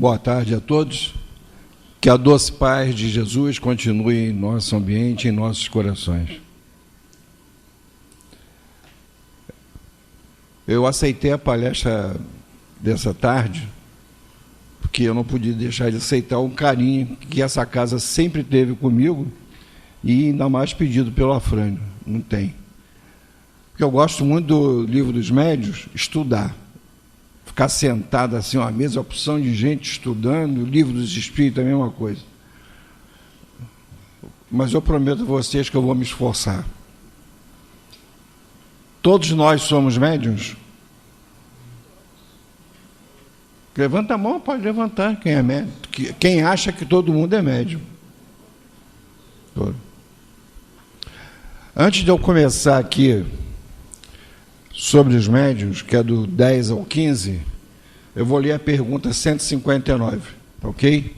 Boa tarde a todos. Que a doce paz de Jesus continue em nosso ambiente, em nossos corações. Eu aceitei a palestra dessa tarde, porque eu não podia deixar de aceitar um carinho que essa casa sempre teve comigo, e ainda mais pedido pelo Afrânio. Não tem. Porque eu gosto muito do Livro dos Médiuns, estudar. Ficar sentado assim, uma mesma opção de gente estudando, o Livro dos Espíritos, a mesma coisa. Mas eu prometo a vocês que eu vou me esforçar. Todos nós somos médiuns? Levanta a mão, pode levantar, quem é médium. Quem acha que todo mundo é médium. Antes de eu começar aqui sobre os médiuns, que é do 10 ao 15, eu vou ler a pergunta 159, ok?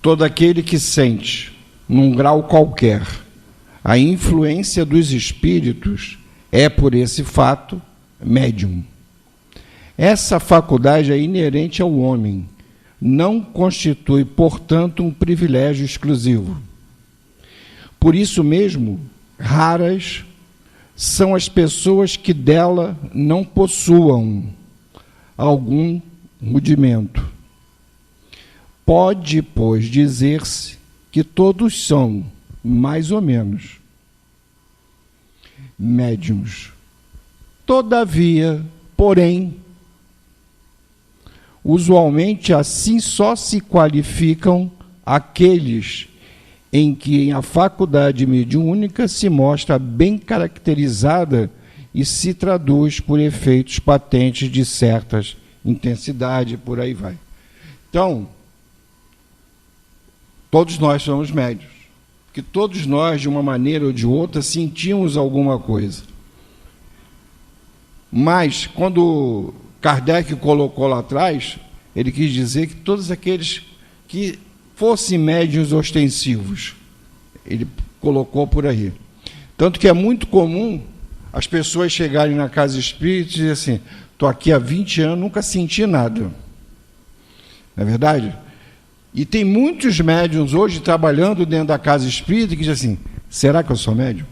Todo aquele que sente, num grau qualquer, a influência dos espíritos é, por esse fato, médium. Essa faculdade é inerente ao homem, não constitui, portanto, um privilégio exclusivo. Por isso mesmo, raras são as pessoas que dela não possuam algum rudimento. Pode, pois, dizer-se que todos são, mais ou menos, médiuns. Todavia, porém, usualmente assim só se qualificam aqueles em que a faculdade mediúnica se mostra bem caracterizada e se traduz por efeitos patentes de certas intensidade, por aí vai. Então, todos nós somos médiuns, porque todos nós, de uma maneira ou de outra, sentimos alguma coisa. Mas, quando Kardec colocou lá atrás, ele quis dizer que todos aqueles que fossem médiuns ostensivos, ele colocou por aí. Tanto que é muito comum as pessoas chegarem na casa espírita e dizer assim, estou aqui há 20 anos, nunca senti nada. Não é verdade? E tem muitos médiuns hoje trabalhando dentro da casa espírita que dizem assim, será que eu sou médium?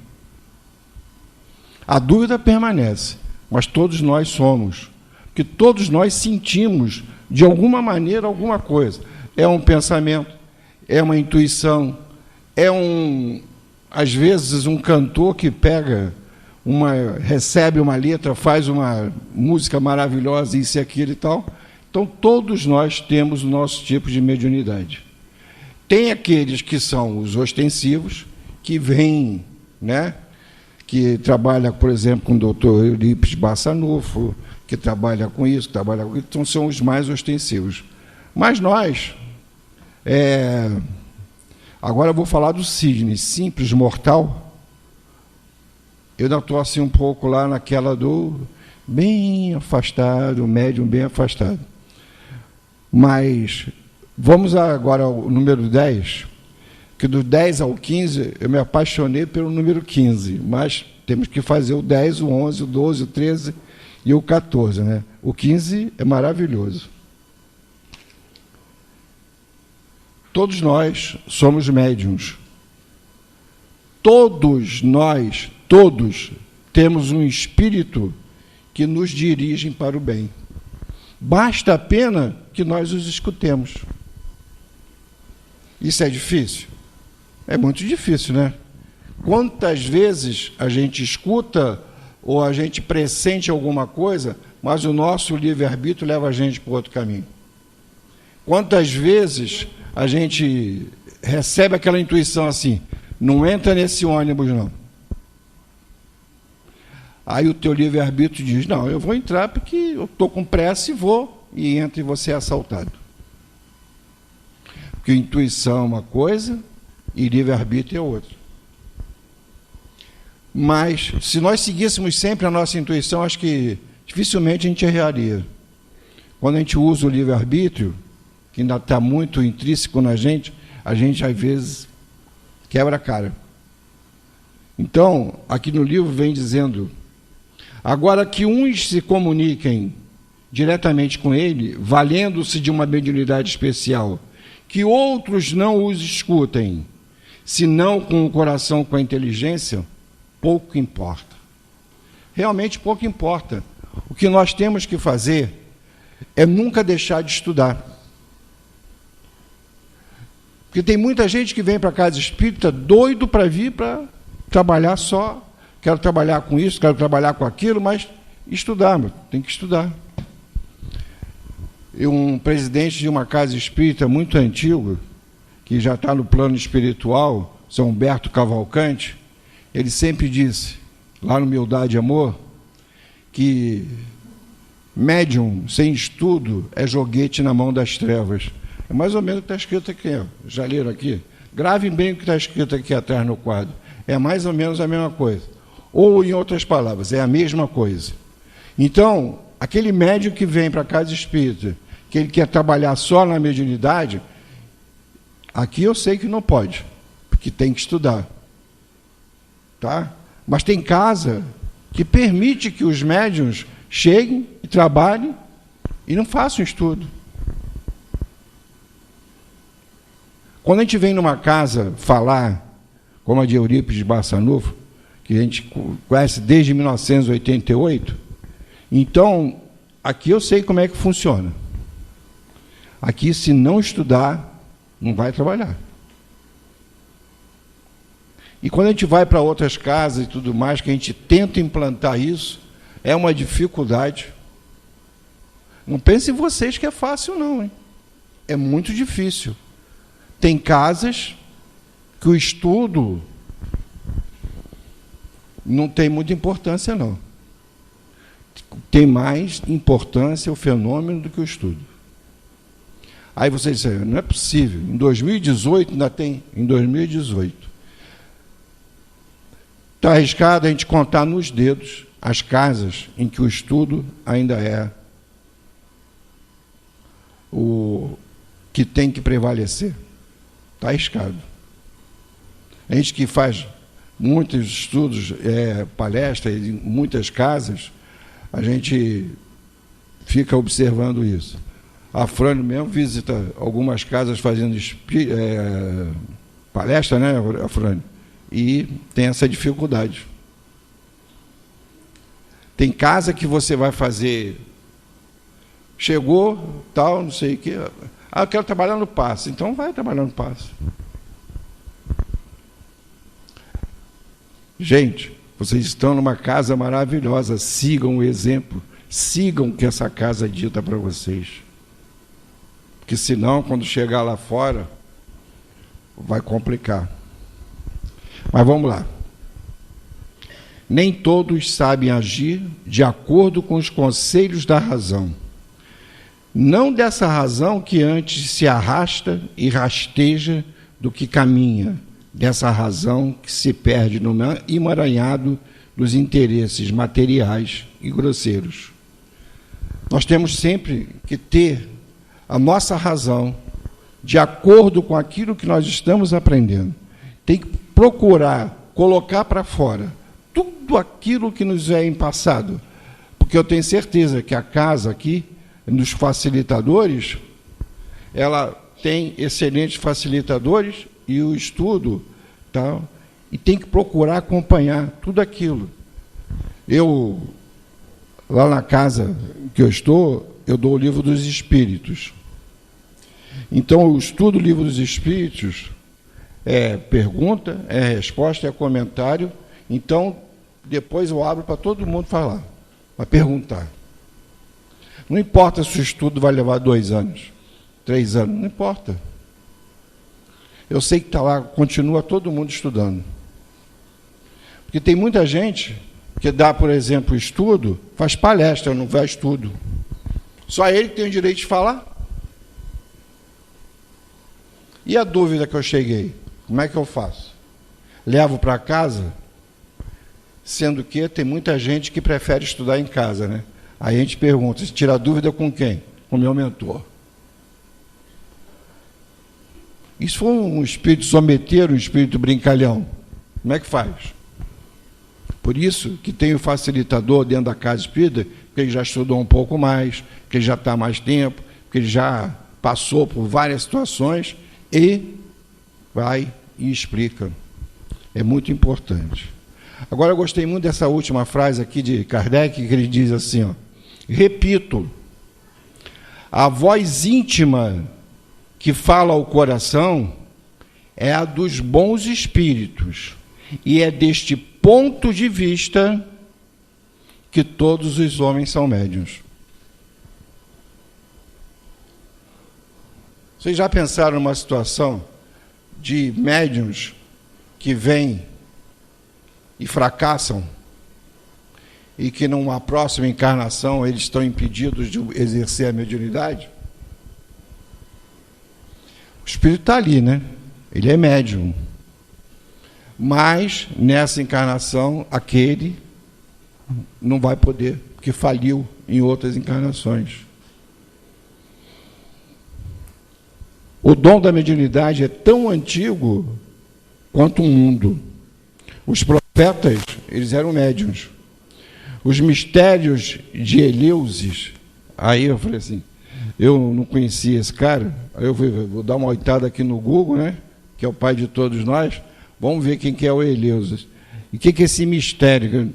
A dúvida permanece, mas todos nós somos, porque todos nós sentimos de alguma maneira alguma coisa. É um pensamento, é uma intuição, às vezes um cantor que recebe uma letra, faz uma música maravilhosa, isso e aquilo e tal. Então, todos nós temos o nosso tipo de mediunidade. Tem aqueles que são os ostensivos, que vêm, né, que trabalha, por exemplo, com o doutor Eurípides Bassanufo, que trabalha com isso, então são os mais ostensivos. Mas nós, agora eu vou falar do Sidney, simples, mortal. Eu ainda estou assim um pouco lá naquela do bem afastado, médium bem afastado. Mas vamos agora ao número 10, que do 10 ao 15 eu me apaixonei pelo número 15, mas temos que fazer o 10, o 11, o 12, o 13 e o 14, né? O 15 é maravilhoso. Todos nós somos médiuns. Todos nós, temos um espírito que nos dirige para o bem. Basta apenas que nós os escutemos. Isso é difícil? É muito difícil, né? Quantas vezes a gente escuta ou a gente pressente alguma coisa, mas o nosso livre-arbítrio leva a gente para outro caminho? Quantas vezes a gente recebe aquela intuição assim, não entra nesse ônibus, não. Aí o teu livre-arbítrio diz, não, eu vou entrar porque eu estou com pressa e vou, e entra e você é assaltado. Porque intuição é uma coisa e livre-arbítrio é outra. Mas, se nós seguíssemos sempre a nossa intuição, acho que dificilmente a gente erraria. Quando a gente usa o livre-arbítrio, que ainda está muito intrínseco na gente, a gente, às vezes, quebra a cara. Então, aqui no livro vem dizendo, agora que uns se comuniquem diretamente com ele, valendo-se de uma mediunidade especial, que outros não os escutem, senão com o coração, com a inteligência, pouco importa. Realmente pouco importa. O que nós temos que fazer é nunca deixar de estudar. Porque tem muita gente que vem para a casa espírita doido para vir para trabalhar só. Quero trabalhar com isso, quero trabalhar com aquilo, mas estudar, tem que estudar. Um presidente de uma casa espírita muito antigo, que já está no plano espiritual, São Humberto Cavalcante, ele sempre disse, lá no Humildade e Amor, que médium sem estudo é joguete na mão das trevas. É mais ou menos o que está escrito aqui, ó. Já leram aqui? Gravem bem o que está escrito aqui atrás no quadro. É mais ou menos a mesma coisa. Ou, em outras palavras, é a mesma coisa. Então, aquele médium que vem para a casa espírita, que ele quer trabalhar só na mediunidade, aqui eu sei que não pode, porque tem que estudar. Tá? Mas tem casa que permite que os médiuns cheguem e trabalhem e não façam estudo. Quando a gente vem numa casa falar, como a de Eurípides Barçanufo, que a gente conhece desde 1988, então, aqui eu sei como é que funciona. Aqui, se não estudar, não vai trabalhar. E quando a gente vai para outras casas e tudo mais, que a gente tenta implantar isso, é uma dificuldade. Não pensem vocês que é fácil, não, hein? É muito difícil. Tem casas que o estudo não tem muita importância, não. Tem mais importância o fenômeno do que o estudo. Aí vocês dizem, não é possível. Em 2018, ainda tem, em 2018. Está arriscado a gente contar nos dedos as casas em que o estudo ainda é o que tem que prevalecer. Está arriscado. A gente que faz muitos estudos, palestras em muitas casas, a gente fica observando isso. A Frane mesmo visita algumas casas fazendo palestra, né, a Frane? E tem essa dificuldade. Tem casa que você vai fazer, chegou, tal, não sei o quê. Ah, eu quero trabalhar no passe. Então vai trabalhar no passe. Gente, vocês estão numa casa maravilhosa. Sigam o exemplo. Sigam o que essa casa dita para vocês. Porque senão, quando chegar lá fora, vai complicar. Mas vamos lá. Nem todos sabem agir de acordo com os conselhos da razão. Não dessa razão que antes se arrasta e rasteja do que caminha, dessa razão que se perde no emaranhado dos interesses materiais e grosseiros. Nós temos sempre que ter a nossa razão de acordo com aquilo que nós estamos aprendendo. Tem que procurar colocar para fora tudo aquilo que nos é passado, porque eu tenho certeza que a casa aqui, nos facilitadores, ela tem excelentes facilitadores e o estudo, tá? E tem que procurar acompanhar tudo aquilo. Eu, lá na casa que eu estou, eu dou o Livro dos Espíritos. Então, eu estudo o Livro dos Espíritos, é pergunta, é resposta, é comentário. Então, depois eu abro para todo mundo falar, para perguntar. Não importa se o estudo vai levar 2 anos, 3 anos, não importa. Eu sei que está lá, continua todo mundo estudando. Porque tem muita gente que dá, por exemplo, estudo, faz palestra, não faz estudo. Só ele tem o direito de falar. E a dúvida que eu cheguei? Como é que eu faço? Levo para casa, sendo que tem muita gente que prefere estudar em casa, né? Aí a gente pergunta, se tira dúvida com quem? Com o meu mentor. Isso foi um espírito someteiro, um espírito brincalhão. Como é que faz? Por isso que tem o facilitador dentro da casa espírita, porque ele já estudou um pouco mais, porque ele já está há mais tempo, porque ele já passou por várias situações, e vai e explica. É muito importante. Agora, eu gostei muito dessa última frase aqui de Kardec, que ele diz assim, ó, repito, a voz íntima que fala ao coração é a dos bons espíritos, e é deste ponto de vista que todos os homens são médiuns. Vocês já pensaram numa situação de médiuns que vêm e fracassam e que numa próxima encarnação eles estão impedidos de exercer a mediunidade? O espírito está ali, né? Ele é médium. Mas nessa encarnação aquele não vai poder, porque faliu em outras encarnações. O dom da mediunidade é tão antigo quanto o mundo. Os profetas, eles eram médiuns. Os mistérios de Eleusis, aí eu falei assim, eu não conhecia esse cara, aí eu vou dar uma olhada aqui no Google, né, que é o pai de todos nós, vamos ver quem que é o Eleusis. E o que é esse mistério?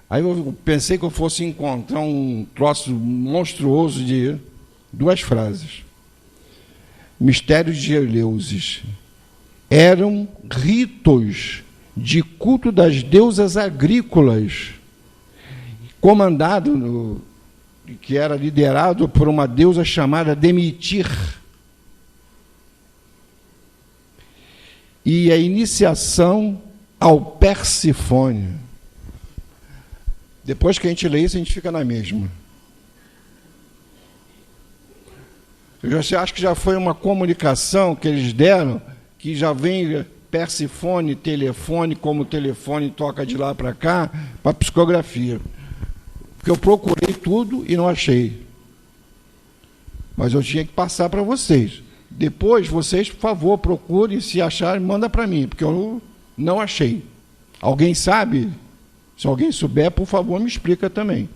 Aí eu pensei que eu fosse encontrar um troço monstruoso de 2 frases. Mistérios de Eleusis eram ritos de culto das deusas agrícolas, comandado, que era liderado por uma deusa chamada Demitir. E a iniciação ao Persifone. Depois que a gente lê isso, a gente fica na mesma. Eu já acho que já foi uma comunicação que eles deram, que já vem Persifone, telefone, como o telefone toca de lá para cá, para psicografia. Porque eu procurei tudo e não achei. Mas eu tinha que passar para vocês. Depois, vocês, por favor, procurem, se acharem, manda para mim, porque eu não achei. Alguém sabe? Se alguém souber, por favor, me explica também.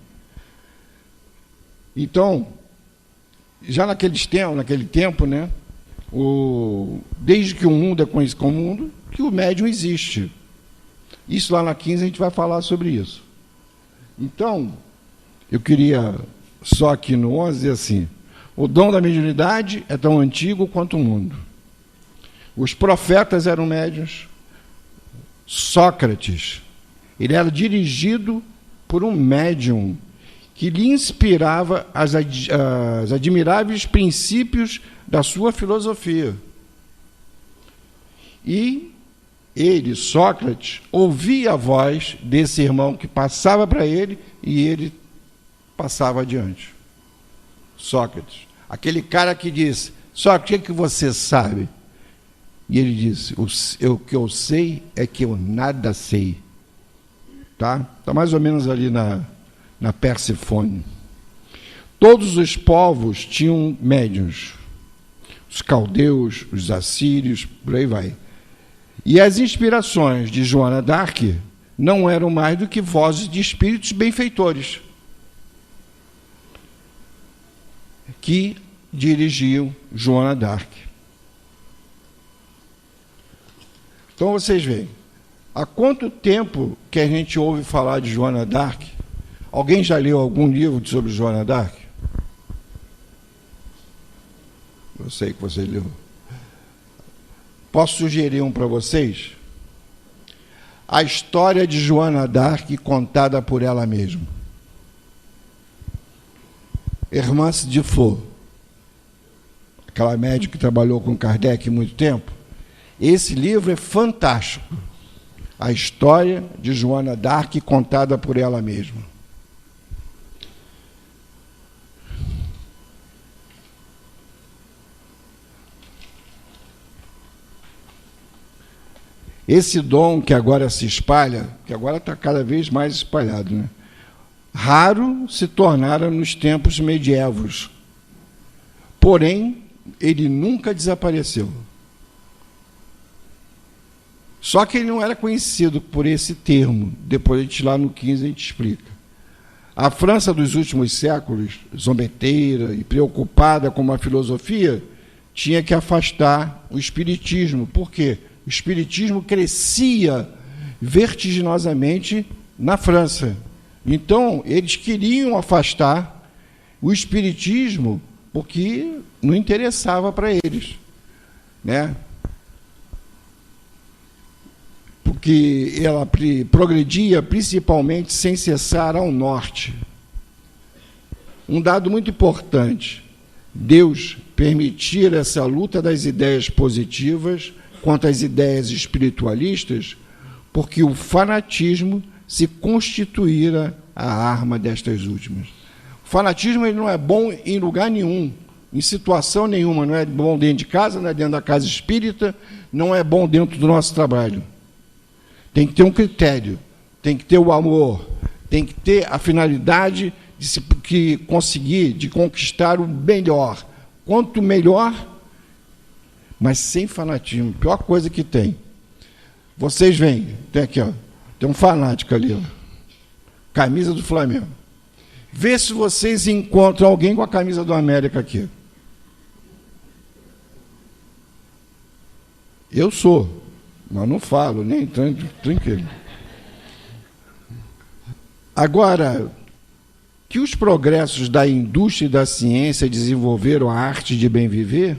Então, já naquele tempo, né, desde que o mundo é conhecido como mundo, que o médium existe. Isso lá na 15 a gente vai falar sobre isso. Então, eu queria só aqui no 11 dizer assim, o dom da mediunidade é tão antigo quanto o mundo. Os profetas eram médiuns. Sócrates, ele era dirigido por um médium que lhe inspirava os admiráveis princípios da sua filosofia. E ele, Sócrates, ouvia a voz desse irmão que passava para ele e ele passava adiante. Sócrates, aquele cara que disse, Sócrates, o que você sabe? E ele disse, o que eu sei é que eu nada sei. Tá mais ou menos ali na Persifone. Todos os povos tinham médiuns. Os caldeus, os assírios, por aí vai. E as inspirações de Joana d'Arc não eram mais do que vozes de espíritos benfeitores que dirigiam Joana d'Arc. Então, vocês veem, há quanto tempo que a gente ouve falar de Joana d'Arc? Alguém já leu algum livro sobre Joana d'Arc? Eu sei que você leu. Posso sugerir um para vocês? A história de Joana d'Arc contada por ela mesma. Hermance de Faux, aquela médica que trabalhou com Kardec há muito tempo. Esse livro é fantástico. A história de Joana d'Arc contada por ela mesma. Esse dom que agora se espalha, que agora está cada vez mais espalhado, né? Raro se tornara nos tempos medievos. Porém, ele nunca desapareceu. Só que ele não era conhecido por esse termo. Depois, lá no 15, a gente explica. A França dos últimos séculos, zombeteira e preocupada com uma filosofia, tinha que afastar o espiritismo. Por quê? O espiritismo crescia vertiginosamente na França. Então, eles queriam afastar o espiritismo porque não interessava para eles, né? Porque ela progredia principalmente sem cessar ao norte. Um dado muito importante: Deus permitir essa luta das ideias positivas contra as ideias espiritualistas, porque o fanatismo se constituíra a arma destas últimas. O fanatismo ele não é bom em lugar nenhum, em situação nenhuma. Não é bom dentro de casa, não é dentro da casa espírita, não é bom dentro do nosso trabalho. Tem que ter um critério, tem que ter o amor, tem que ter a finalidade de conseguir, de conquistar o melhor. Quanto melhor, mas sem fanatismo. Pior coisa que tem. Vocês veem, tem aqui, ó, tem um fanático ali, ó, camisa do Flamengo. Vê se vocês encontram alguém com a camisa do América aqui. Eu sou, mas não falo, nem tranquilo. Agora, que os progressos da indústria e da ciência desenvolveram a arte de bem viver,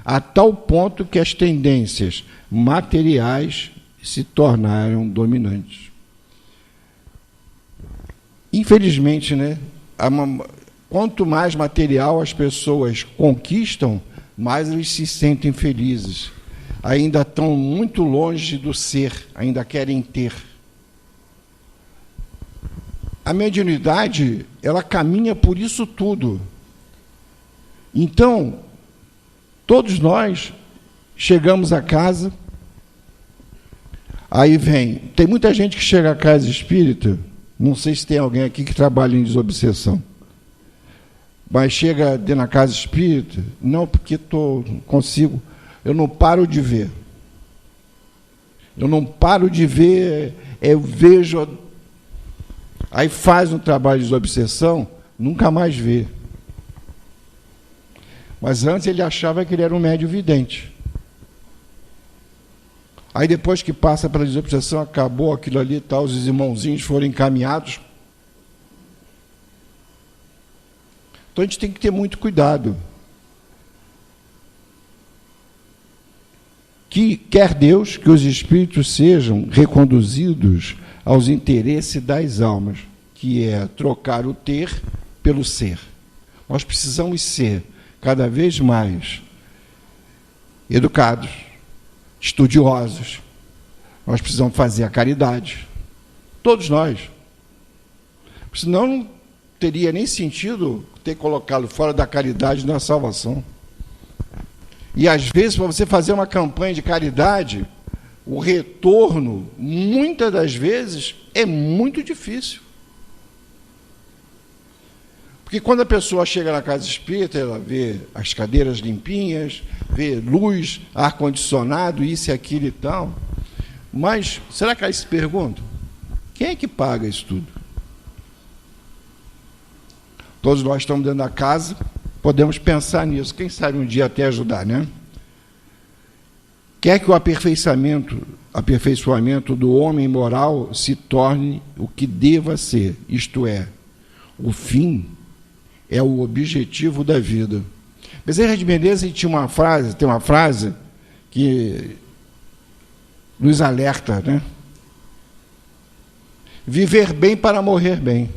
a tal ponto que as tendências materiais se tornaram dominantes. Infelizmente, né, quanto mais material as pessoas conquistam, mais eles se sentem felizes. Ainda estão muito longe do ser, ainda querem ter. A mediunidade, ela caminha por isso tudo. Então, todos nós chegamos a casa, aí tem muita gente que chega à casa espírita, não sei se tem alguém aqui que trabalha em desobsessão, mas chega na casa espírita, não, porque eu não paro de ver. Eu não paro de ver, eu vejo. Aí faz um trabalho de desobsessão, nunca mais vê. Mas antes ele achava que ele era um médium vidente. Aí depois que passa pela desobsessão, acabou aquilo ali e tal, os irmãozinhos foram encaminhados. Então a gente tem que ter muito cuidado. Que quer Deus que os espíritos sejam reconduzidos aos interesses das almas, que é trocar o ter pelo ser. Nós precisamos ser cada vez mais educados, estudiosos. Nós precisamos fazer a caridade. Todos nós. Senão não teria nem sentido ter colocado fora da caridade na salvação. E às vezes, para você fazer uma campanha de caridade, o retorno, muitas das vezes, é muito difícil. Porque quando a pessoa chega na casa espírita, ela vê as cadeiras limpinhas, vê luz, ar-condicionado, isso e aquilo e tal. Mas, será que elas se perguntam? Quem é que paga isso tudo? Todos nós estamos dentro da casa, podemos pensar nisso. Quem sabe um dia até ajudar, né? Quer que o aperfeiçoamento do homem moral se torne o que deva ser, isto é, o fim é o objetivo da vida. Bezerra de Menezes tem uma frase que nos alerta, né? Viver bem para morrer bem.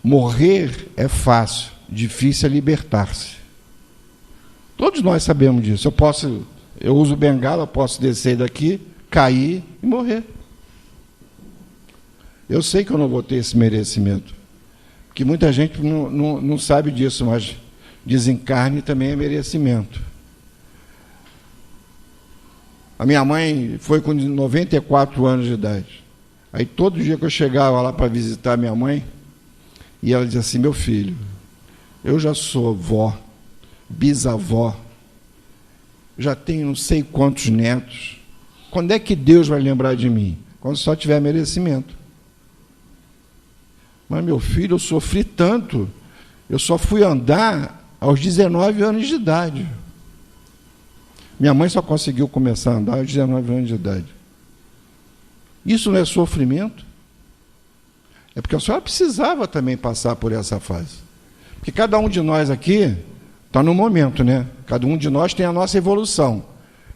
Morrer é fácil, difícil é libertar-se. Todos nós sabemos disso. Eu uso bengala, posso descer daqui, cair e morrer. Eu sei que eu não vou ter esse merecimento, porque muita gente não sabe disso, mas desencarne também é merecimento. A minha mãe foi com 94 anos de idade. Aí todo dia que eu chegava lá para visitar minha mãe, e ela dizia assim: meu filho, eu já sou vó, bisavó, já tenho não sei quantos netos. Quando é que Deus vai lembrar de mim? Quando só tiver merecimento. Mas, meu filho, eu sofri tanto, eu só fui andar aos 19 anos de idade. Minha mãe só conseguiu começar a andar aos 19 anos de idade. Isso não é sofrimento? É porque a senhora precisava também passar por essa fase. Porque cada um de nós aqui está no momento, né? Cada um de nós tem a nossa evolução.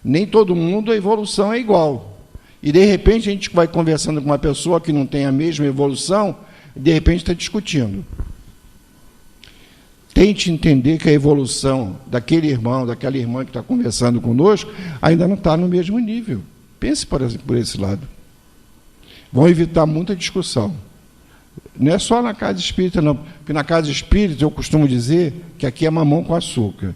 Nem todo mundo a evolução é igual. E, de repente, a gente vai conversando com uma pessoa que não tem a mesma evolução e, de repente, está discutindo. Tente entender que a evolução daquele irmão, daquela irmã que está conversando conosco, ainda não está no mesmo nível. Pense por esse lado. Vão evitar muita discussão. Não é só na casa espírita, não. Porque na casa espírita eu costumo dizer que aqui é mamão com açúcar.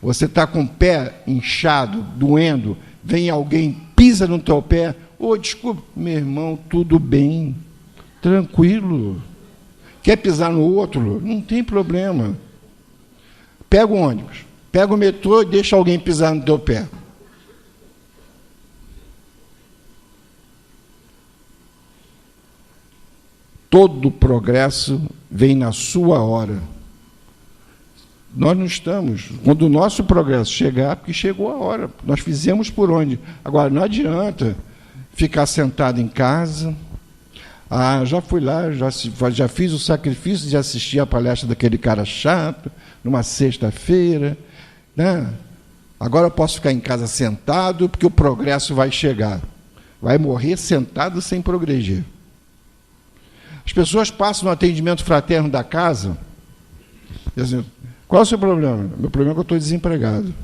Você está com o pé inchado, doendo, vem alguém, pisa no teu pé, desculpa, meu irmão, tudo bem, tranquilo. Quer pisar no outro? Não tem problema. Pega o ônibus, pega o metrô e deixa alguém pisar no teu pé. Todo progresso vem na sua hora. Nós não estamos. Quando o nosso progresso chegar, porque chegou a hora. Nós fizemos por onde. Agora, não adianta ficar sentado em casa. Já fui lá, já fiz o sacrifício de assistir a palestra daquele cara chato, numa sexta-feira. Né? Agora eu posso ficar em casa sentado, porque o progresso vai chegar. Vai morrer sentado sem progredir. As pessoas passam no atendimento fraterno da casa e dizem, qual é o seu problema? Meu problema é que eu estou desempregado.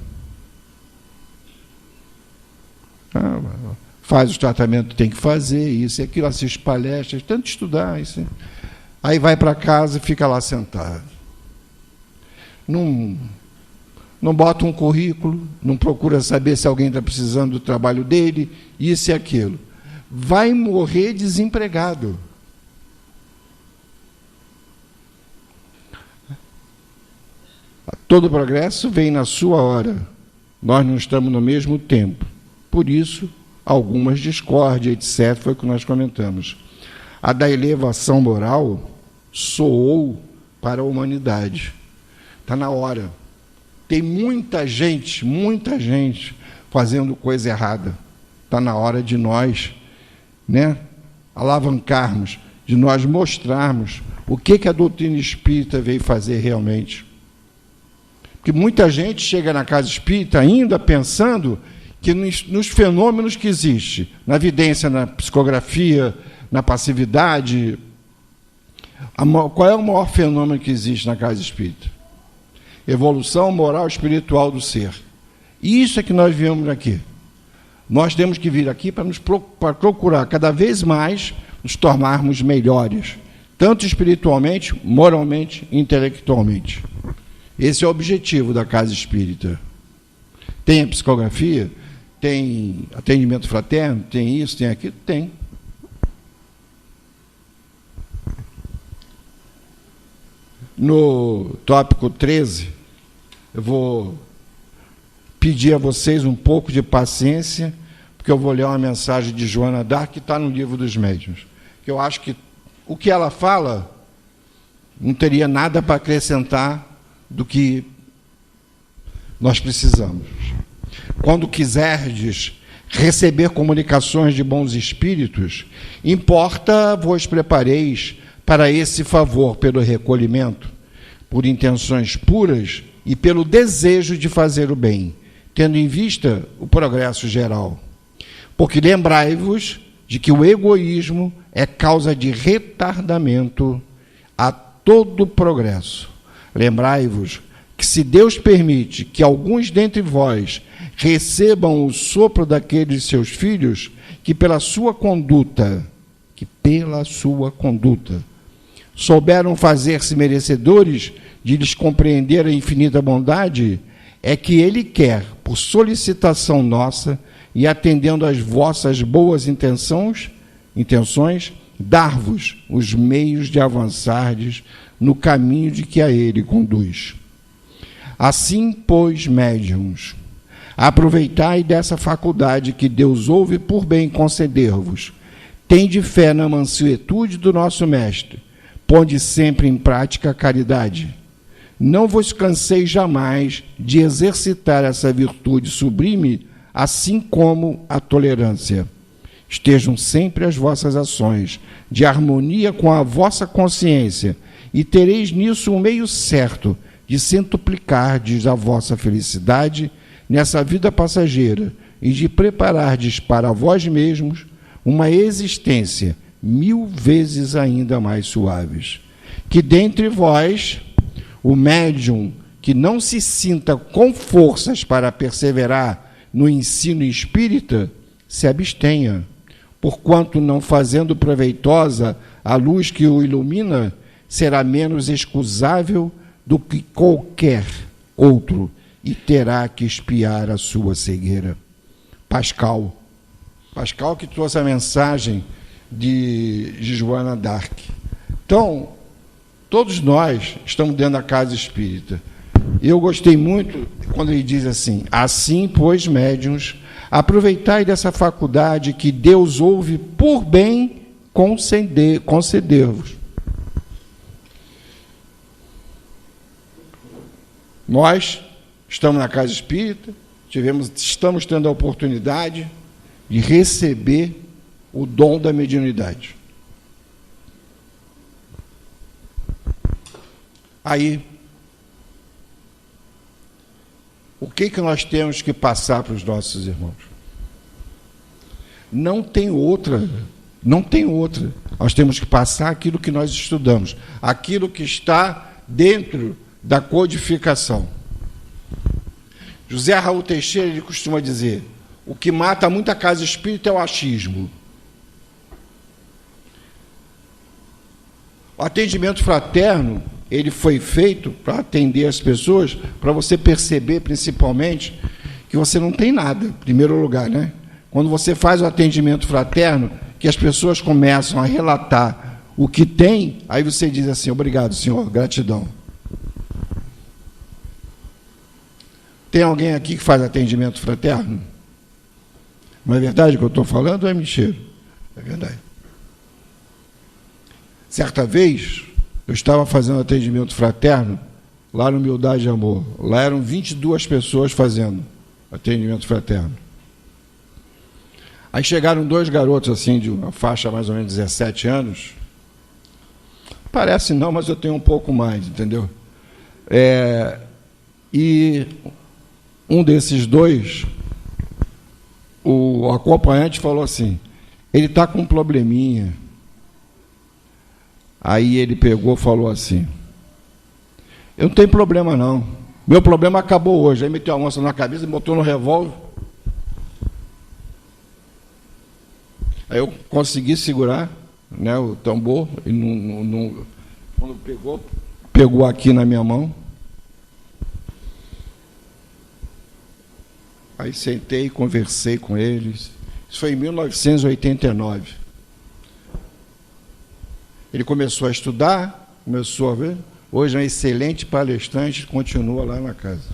Faz o tratamento que tem que fazer, isso e aquilo, assiste palestras, tenta estudar. Isso. Aí vai para casa e fica lá sentado. Não bota um currículo, não procura saber se alguém está precisando do trabalho dele, isso e aquilo. Vai morrer desempregado. Todo progresso vem na sua hora. Nós não estamos no mesmo tempo. Por isso, algumas discórdias, etc., foi o que nós comentamos. A da elevação moral soou para a humanidade. Está na hora. Tem muita gente fazendo coisa errada. Está na hora de nós, né, alavancarmos, de nós mostrarmos o que a doutrina espírita veio fazer realmente. Porque muita gente chega na casa espírita ainda pensando que nos fenômenos que existem, na vidência, na psicografia, na passividade, qual é o maior fenômeno que existe na casa espírita? Evolução moral espiritual do ser. Isso é que nós viemos aqui. Nós temos que vir aqui para procurar cada vez mais nos tornarmos melhores, tanto espiritualmente, moralmente e intelectualmente. Esse é o objetivo da casa espírita. Tem a psicografia, tem atendimento fraterno, tem isso, tem aquilo? Tem. No tópico 13, eu vou pedir a vocês um pouco de paciência, porque eu vou ler uma mensagem de Joana d'Arc, que está no Livro dos Médiuns. Que eu acho que o que ela fala não teria nada para acrescentar do que nós precisamos. Quando quiserdes receber comunicações de bons espíritos, importa vos prepareis para esse favor pelo recolhimento, por intenções puras e pelo desejo de fazer o bem, tendo em vista o progresso geral. Porque lembrai-vos de que o egoísmo é causa de retardamento a todo progresso. Lembrai-vos que se Deus permite que alguns dentre vós recebam o sopro daqueles seus filhos, que pela sua conduta, souberam fazer-se merecedores de lhes compreender a infinita bondade, é que Ele quer, por solicitação nossa, e atendendo às vossas boas intenções, dar-vos os meios de avançardes no caminho de que a Ele conduz. Assim, pois, médiuns, aproveitai dessa faculdade que Deus ouve por bem conceder-vos. Tende fé na mansuetude do nosso Mestre, Ponde sempre em prática a caridade. Não vos canseis jamais de exercitar essa virtude sublime, assim como a tolerância. Estejam sempre as vossas ações de harmonia com a vossa consciência, e tereis nisso um meio certo de centuplicardes a vossa felicidade nessa vida passageira e de preparardes para vós mesmos uma existência 1000 vezes ainda mais suaves. Que dentre vós, o médium que não se sinta com forças para perseverar no ensino espírita, se abstenha, porquanto, não fazendo proveitosa a luz que o ilumina, será menos excusável do que qualquer outro e terá que expiar a sua cegueira. Pascal que trouxe a mensagem de Joana d'Arc. Então, todos nós estamos dentro da casa espírita. Eu gostei muito quando ele diz assim, pois, médiuns, aproveitai dessa faculdade que Deus ouve por bem conceder-vos. Nós estamos na casa espírita, estamos tendo a oportunidade de receber o dom da mediunidade. Aí, o que nós temos que passar para os nossos irmãos? Não tem outra. Nós temos que passar aquilo que nós estudamos, aquilo que está dentro da codificação. José Raul Teixeira, ele costuma dizer, o que mata muita casa espírita é o achismo. O atendimento fraterno, ele foi feito para atender as pessoas, para você perceber, principalmente, que você não tem nada, em primeiro lugar, né? Quando você faz o atendimento fraterno, que as pessoas começam a relatar o que tem, aí você diz assim, obrigado, senhor, gratidão. Tem alguém aqui que faz atendimento fraterno? Não é verdade o que eu estou falando ou é mentira? É verdade. Certa vez, eu estava fazendo atendimento fraterno lá no Humildade e Amor. Lá eram 22 pessoas fazendo atendimento fraterno. Aí chegaram 2 garotos assim, de uma faixa mais ou menos 17 anos. Parece não, mas eu tenho um pouco mais, entendeu? E um desses 2, o acompanhante falou assim, ele está com um probleminha. Aí ele pegou e falou assim, eu não tenho problema não, meu problema acabou hoje. Aí meteu a moça na cabeça e botou no revólver. Aí eu consegui segurar, né, o tambor, e quando pegou aqui na minha mão. Aí sentei e conversei com eles. Isso foi em 1989. Ele começou a estudar, começou a ver. Hoje é um excelente palestrante, continua lá na casa.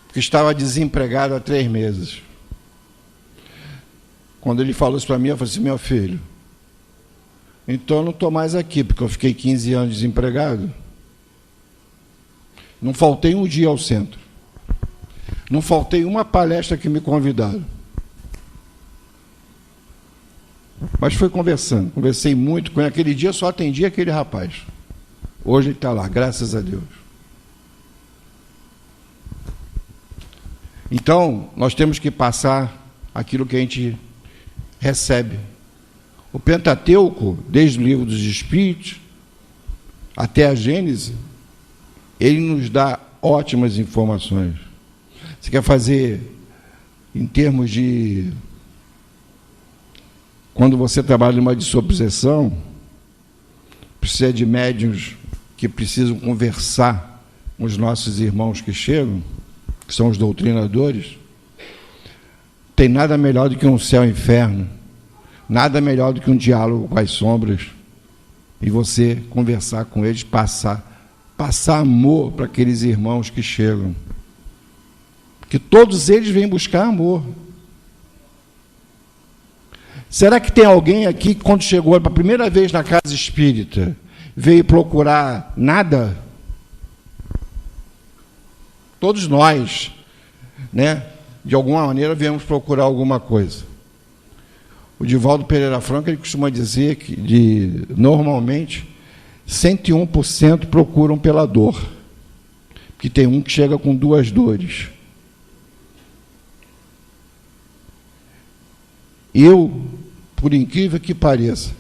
Porque estava desempregado há 3 meses. Quando ele falou isso para mim, eu falei assim, meu filho, então eu não estou mais aqui, porque eu fiquei 15 anos desempregado. Não faltei um dia ao centro. Não faltei uma palestra que me convidaram. Mas fui conversando, conversei muito com ele. Aquele dia eu só atendi aquele rapaz. Hoje ele está lá, graças a Deus. Então, nós temos que passar aquilo que a gente recebe. O Pentateuco, desde o Livro dos Espíritos até a Gênese, ele nos dá ótimas informações. Você quer fazer em termos de... Quando você trabalha numa dissobsessão, precisa de médiuns que precisam conversar com os nossos irmãos que chegam, que são os doutrinadores. Tem nada melhor do que um céu e inferno, nada melhor do que um diálogo com as sombras, e você conversar com eles, passar amor para aqueles irmãos que chegam. Porque todos eles vêm buscar amor. Será que tem alguém aqui que, quando chegou pela primeira vez na casa espírita, veio procurar nada? Todos nós, né, de alguma maneira, viemos procurar alguma coisa. O Divaldo Pereira Franco, ele costuma dizer que, normalmente, 101% procuram pela dor, porque tem um que chega com 2 dores. Eu, por incrível que pareça,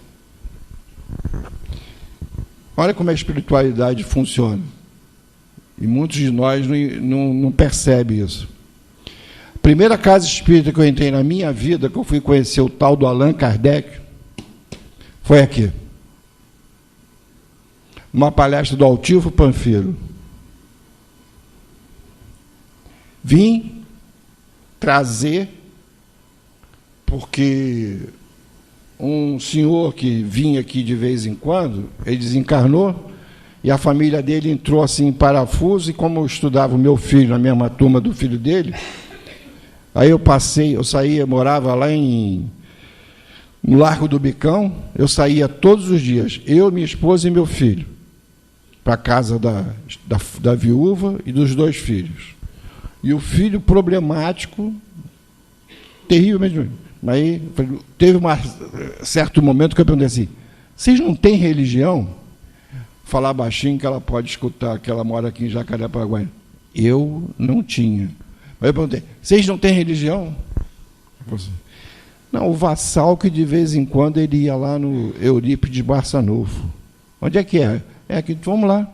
olha como a espiritualidade funciona. E muitos de nós não percebem isso. A primeira casa espírita que eu entrei na minha vida, que eu fui conhecer o tal do Allan Kardec, foi aqui. Uma palestra do Altivo Panfiro. Vim trazer, porque um senhor que vinha aqui de vez em quando, ele desencarnou, e a família dele entrou assim em parafuso, e como eu estudava o meu filho na mesma turma do filho dele, aí eu saía, morava lá no Largo do Bicão, eu saía todos os dias, eu, minha esposa e meu filho, para a casa da viúva e dos 2 filhos. E o filho problemático, terrível mesmo. Aí teve certo momento que eu perguntei assim: vocês não têm religião? Falar baixinho que ela pode escutar, que ela mora aqui em Jacarepaguá. Eu não tinha. Aí eu perguntei: vocês não têm religião? Não, o vassal que de vez em quando ele ia lá no Eurípides Barça Novo. Onde é que é? É aqui, vamos lá.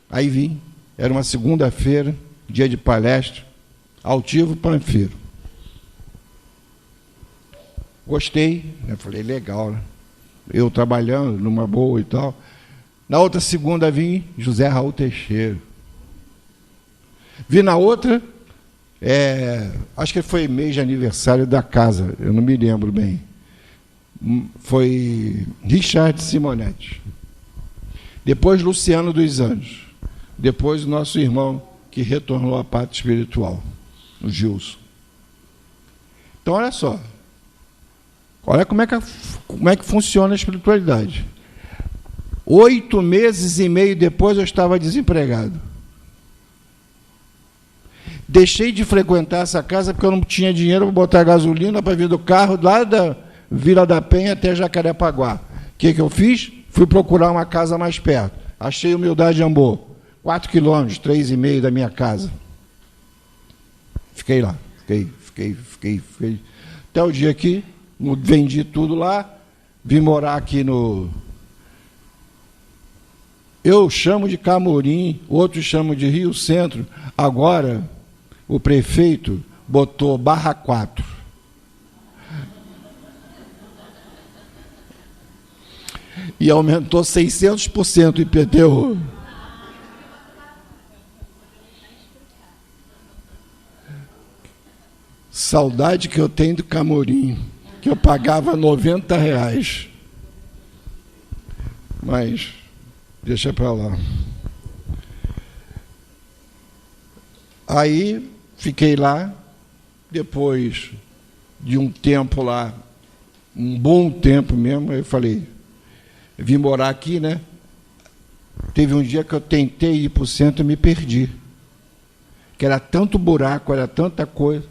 Aí vim, era uma segunda-feira, dia de palestra, Altivo Panfiro. Gostei, né? Falei, legal, né? Eu trabalhando numa boa e tal. Na outra segunda vim José Raul Teixeira. Vi na outra, acho que foi mês de aniversário da casa, eu não me lembro bem. Foi Richard Simonetti. Depois Luciano dos Anjos. Depois o nosso irmão que retornou à pátria espiritual, o Gilson. Então, olha só. Olha como é que funciona a espiritualidade. 8 meses e meio depois eu estava desempregado. Deixei de frequentar essa casa porque eu não tinha dinheiro para botar gasolina para vir do carro lá da Vila da Penha até Jacarepaguá. O que eu fiz? Fui procurar uma casa mais perto. Achei Humildade Ambô, 4 quilômetros, 3,5 da minha casa. Fiquei lá, fiquei. Até o dia que vendi tudo lá, vim morar aqui no... Eu chamo de Camorim, outros chamam de Rio Centro. Agora, o prefeito botou barra 4. E aumentou 600% o IPTU. Saudade que eu tenho do Camorim, que eu pagava R$90. Mas, deixa para lá. Aí, fiquei lá, depois de um tempo lá, um bom tempo mesmo, eu falei, vim morar aqui, né? Teve um dia que eu tentei ir para o centro e me perdi. Que era tanto buraco, era tanta coisa.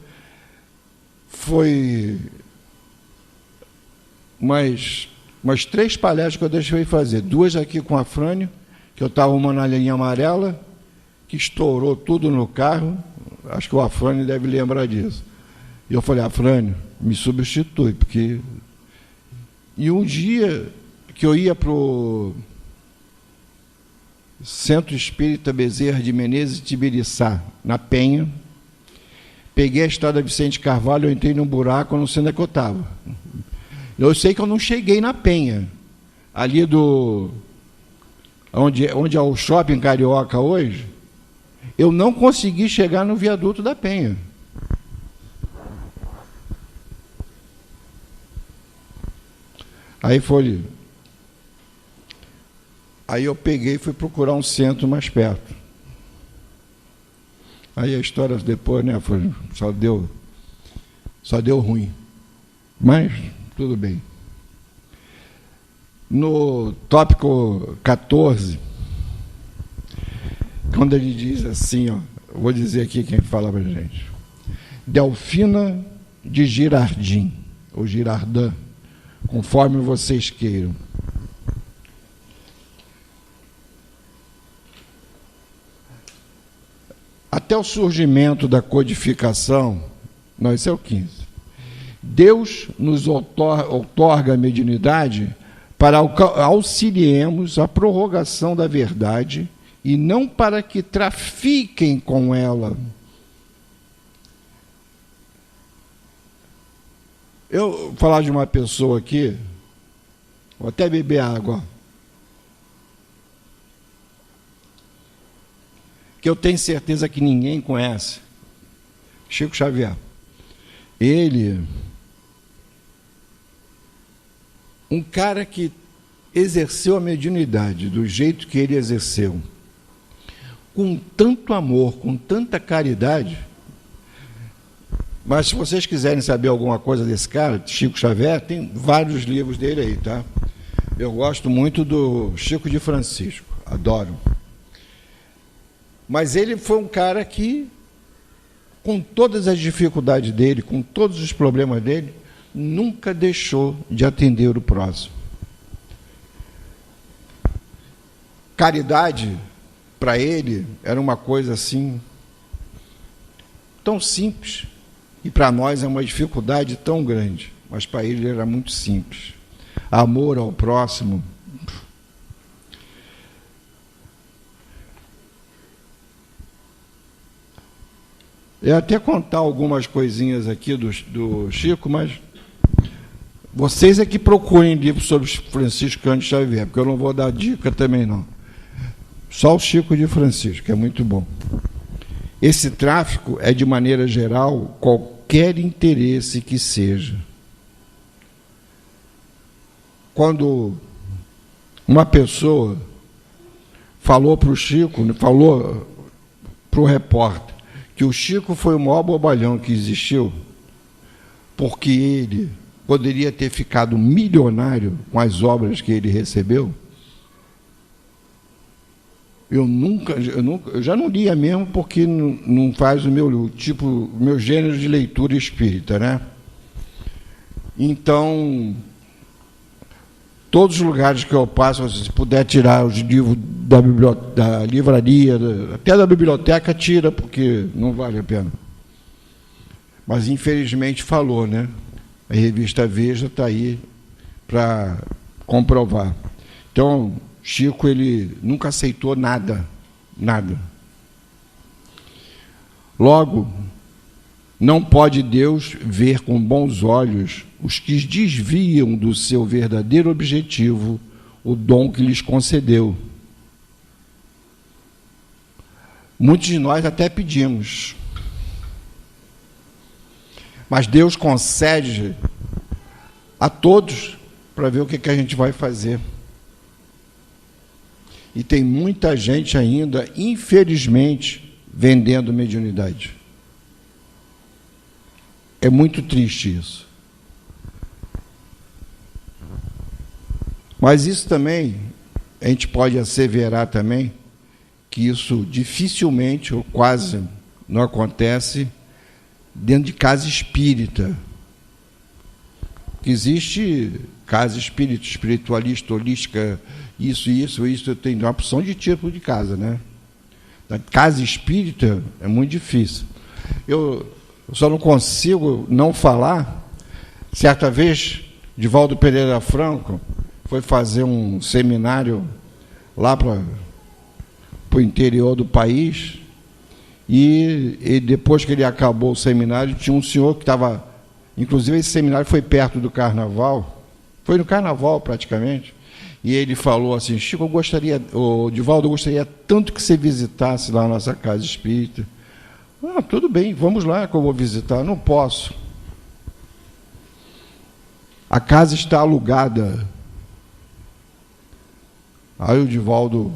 Foi umas 3 palestras que eu deixei fazer. 2 aqui com a Frânio, que eu estava uma na linha amarela, que estourou tudo no carro. Acho que o Afrânio deve lembrar disso. E eu falei, Afrânio, me substitui, porque... E um dia que eu ia para o Centro Espírita Bezerra de Menezes de Tibiriçá, na Penha, peguei a estrada Vicente Carvalho, eu entrei num buraco, eu não sei onde é que eu estava. Eu sei que eu não cheguei na Penha, ali onde é o shopping Carioca hoje, eu não consegui chegar no viaduto da Penha. Aí eu peguei e fui procurar um centro mais perto. Aí a história depois, né, só deu ruim. Mas tudo bem. No tópico 14, quando ele diz assim, ó, vou dizer aqui quem fala para a gente. Delfina de Girardim, ou Girardin, conforme vocês queiram. Até o surgimento da codificação, não, esse é o 15. Deus nos outorga a mediunidade para auxiliemos a prorrogação da verdade e não para que trafiquem com ela. Eu vou falar de uma pessoa aqui, vou até beber água, que eu tenho certeza que ninguém conhece, Chico Xavier. Ele, um cara que exerceu a mediunidade do jeito que ele exerceu, com tanto amor, com tanta caridade. Mas se vocês quiserem saber alguma coisa desse cara, Chico Xavier, tem vários livros dele aí, tá? Eu gosto muito do Chico de Francisco, adoro. Mas ele foi um cara que, com todas as dificuldades dele, com todos os problemas dele, nunca deixou de atender o próximo. Caridade, para ele, era uma coisa assim, tão simples, e para nós é uma dificuldade tão grande, mas para ele era muito simples. Amor ao próximo. Eu até contar algumas coisinhas aqui do Chico, mas vocês é que procurem livros sobre Francisco Cândido Xavier, porque eu não vou dar dica também, não. Só o Chico de Francisco, que é muito bom. Esse tráfico é, de maneira geral, qualquer interesse que seja. Quando uma pessoa falou para o Chico, falou para o repórter, que o Chico foi o maior bobalhão que existiu, porque ele poderia ter ficado milionário com as obras que ele recebeu, eu já não lia mesmo, porque não faz o meu tipo, o meu gênero de leitura espírita, né? Então, todos os lugares que eu passo, se puder tirar os livros da livraria, até da biblioteca, tira, porque não vale a pena. Mas, infelizmente, falou, né? A revista Veja está aí para comprovar. Então, Chico, ele nunca aceitou nada, nada. Logo, não pode Deus ver com bons olhos os que desviam do seu verdadeiro objetivo, o dom que lhes concedeu. Muitos de nós até pedimos, mas Deus concede a todos para ver o que a gente vai fazer. E tem muita gente ainda, infelizmente, vendendo mediunidade. É muito triste isso. Mas isso também, a gente pode asseverar também, que isso dificilmente ou quase não acontece dentro de casa espírita. Que existe casa espírita, espiritualista, holística, isso, tem uma opção de tipo de casa, né? Da casa espírita é muito difícil. Eu só não consigo não falar. Certa vez, Divaldo Pereira Franco foi fazer um seminário lá para o interior do país, e depois que ele acabou o seminário, tinha um senhor que estava, inclusive esse seminário foi perto do carnaval, foi no carnaval praticamente, e ele falou assim: Chico, Divaldo, eu gostaria tanto que você visitasse lá a nossa casa espírita. Ah, tudo bem, vamos lá que eu vou visitar. Não posso. A casa está alugada. Aí o Divaldo,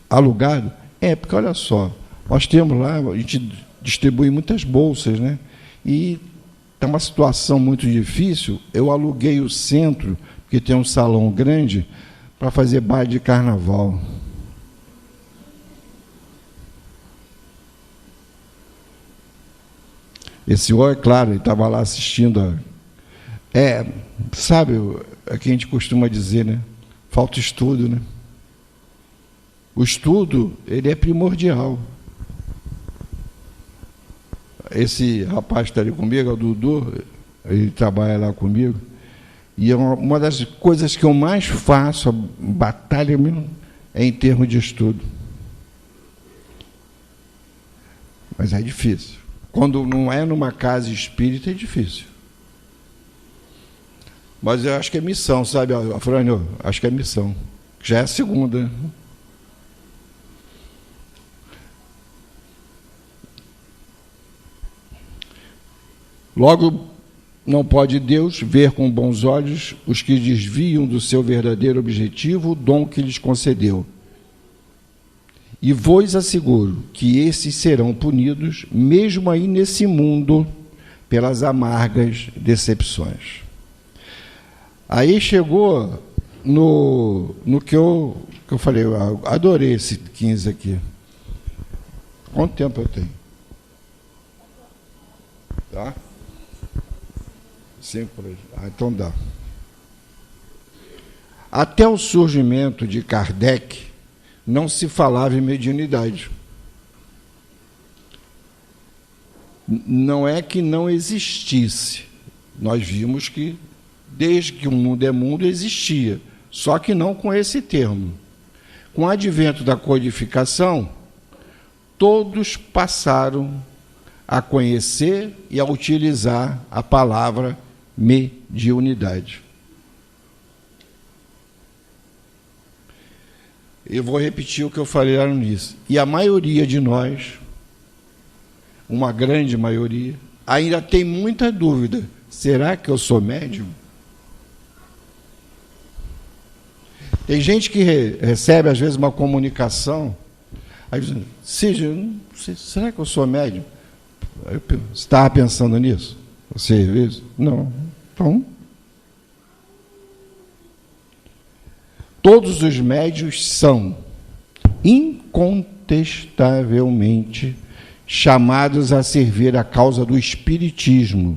alugado? É, porque olha só, nós temos lá, a gente distribui muitas bolsas, né? E está uma situação muito difícil, eu aluguei o centro, porque tem um salão grande, para fazer baile de carnaval. Esse senhor, é claro, ele estava lá assistindo. Sabe, é que a gente costuma dizer, né? Falta estudo, né? O estudo, ele é primordial. Esse rapaz que está ali comigo, é o Dudu, ele trabalha lá comigo, e é uma das coisas que eu mais faço, a batalha mesmo, é em termos de estudo. Mas é difícil. Quando não é numa casa espírita, é difícil. Mas eu acho que é missão, sabe, Afrânio? Acho que é missão. Já é a segunda. Logo, não pode Deus ver com bons olhos os que desviam do seu verdadeiro objetivo, o dom que lhes concedeu. E vos asseguro que esses serão punidos, mesmo aí nesse mundo, pelas amargas decepções. Aí chegou no que eu falei, eu adorei esse 15 aqui. Quanto tempo eu tenho? Tá? 5 por aí. Então dá. Até o surgimento de Kardec, não se falava em mediunidade. Não é que não existisse. Nós vimos que, desde que o mundo é mundo, existia. Só que não com esse termo. Com o advento da codificação, todos passaram a conhecer e a utilizar a palavra mediunidade. Eu vou repetir o que eu falei lá no início. E a maioria de nós, uma grande maioria, ainda tem muita dúvida. Será que eu sou médium? Tem gente que recebe, às vezes, uma comunicação, aí diz, será que eu sou médium? Você estava pensando nisso? Você viu isso? Não. Então, todos os médiuns são incontestavelmente chamados a servir a causa do espiritismo,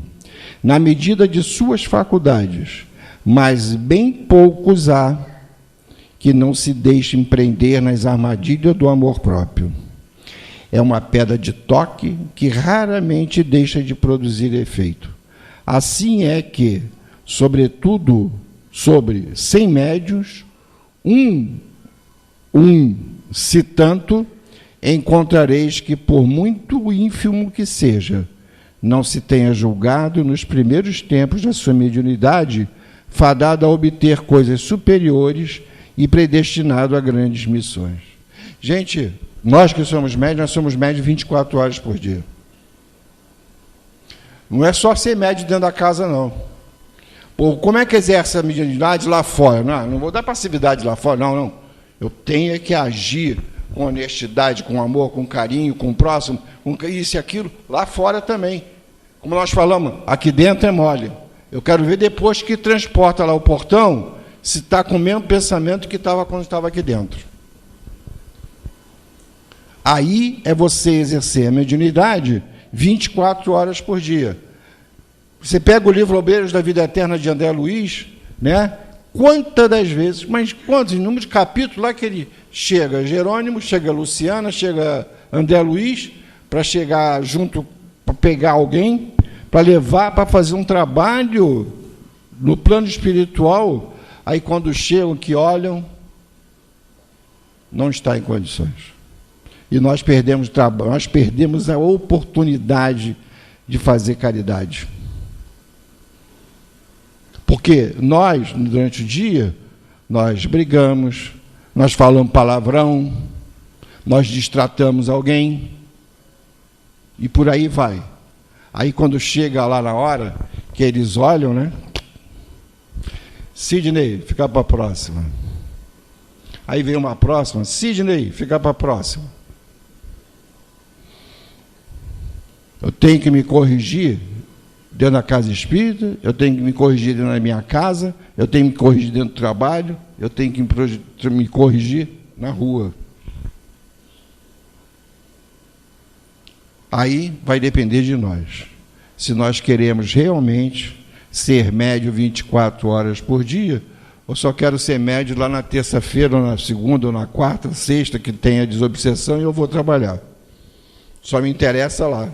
na medida de suas faculdades, mas bem poucos há que não se deixem prender nas armadilhas do amor próprio. É uma pedra de toque que raramente deixa de produzir efeito. Assim é que, sobretudo sobre 100 médiuns, se tanto, encontrareis que, por muito ínfimo que seja, não se tenha julgado nos primeiros tempos da sua mediunidade, fadado a obter coisas superiores e predestinado a grandes missões. Gente, nós que somos médios, nós somos médios 24 horas por dia. Não é só ser médio dentro da casa, não. Pô, como é que exerce a mediunidade lá fora? Não vou dar passividade lá fora, não. Eu tenho que agir com honestidade, com amor, com carinho, com o próximo, com isso e aquilo, lá fora também. Como nós falamos, aqui dentro é mole. Eu quero ver depois que transporta lá o portão, se está com o mesmo pensamento que estava quando estava aqui dentro. Aí é você exercer a mediunidade 24 horas por dia. Você pega o livro Obreiros da Vida Eterna de André Luiz, né? Quantas das vezes, mas quantos, número de capítulos lá que ele chega Jerônimo, chega Luciana, chega André Luiz, para chegar junto, para pegar alguém, para levar, para fazer um trabalho no plano espiritual, aí quando chegam, que olham, não está em condições. E nós perdemos trabalho, nós perdemos a oportunidade de fazer caridade. Porque nós, durante o dia, nós brigamos, nós falamos palavrão, nós destratamos alguém, e por aí vai. Aí quando chega lá na hora, que eles olham, né? Sidney, fica para a próxima. Aí vem uma próxima, Sidney, fica para a próxima. Eu tenho que me corrigir dentro da casa espírita, eu tenho que me corrigir dentro da minha casa, eu tenho que me corrigir dentro do trabalho, eu tenho que me corrigir na rua. Aí vai depender de nós. Se nós queremos realmente ser médio 24 horas por dia, ou só quero ser médio lá na terça-feira, ou na segunda, ou na quarta, sexta, que tem a desobsessão, e eu vou trabalhar. Só me interessa lá.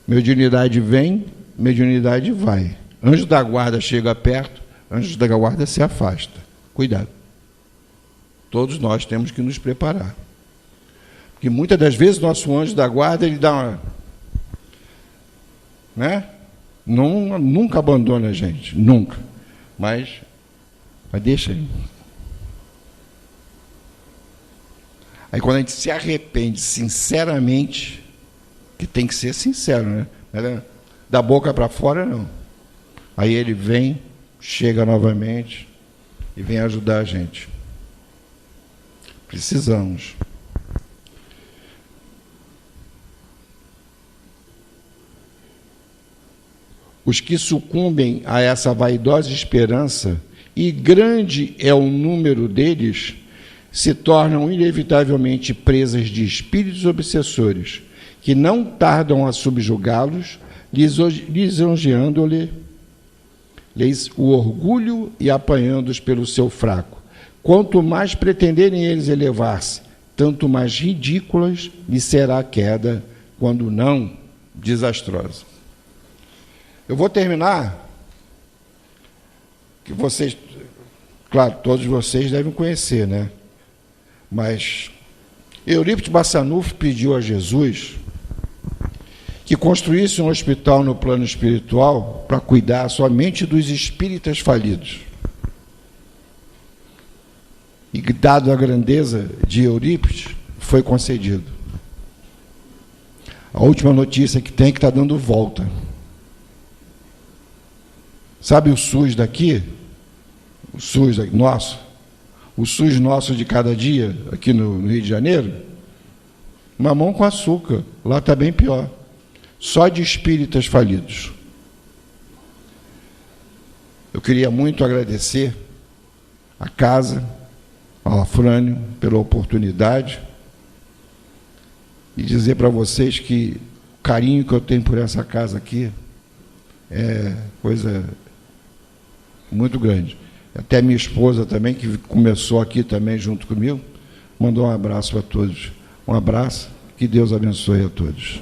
Mediunidade vem, mediunidade vai. Anjo da guarda chega perto, anjo da guarda se afasta. Cuidado. Todos nós temos que nos preparar. Porque muitas das vezes nosso anjo da guarda, ele dá uma... né? Nunca abandona a gente, nunca. Mas deixa aí. Aí quando a gente se arrepende sinceramente, que tem que ser sincero, né? Da boca para fora, não. Aí ele vem, chega novamente e vem ajudar a gente. Precisamos. Os que sucumbem a essa vaidosa esperança, e grande é o número deles, se tornam inevitavelmente presas de espíritos obsessores, que não tardam a subjugá-los, lisonjeando-lhes o orgulho e apanhando-os pelo seu fraco. Quanto mais pretenderem eles elevar-se, tanto mais ridículas lhes será a queda, quando não desastrosa. Eu vou terminar, que vocês, claro, todos vocês devem conhecer, né? Mas Eurípides Barçanufo pediu a Jesus que construísse um hospital no plano espiritual para cuidar somente dos espíritas falidos. E, dado a grandeza de Eurípides, foi concedido. A última notícia que tem é que está dando volta. Sabe o SUS daqui? O SUS nosso? O SUS nosso de cada dia, aqui no Rio de Janeiro? Mamão com açúcar. Lá está bem pior. Só de espíritas falidos. Eu queria muito agradecer à casa, ao Afrânio, pela oportunidade e dizer para vocês que o carinho que eu tenho por essa casa aqui é coisa muito grande. Até minha esposa também, que começou aqui também junto comigo, mandou um abraço para todos. Um abraço, que Deus abençoe a todos.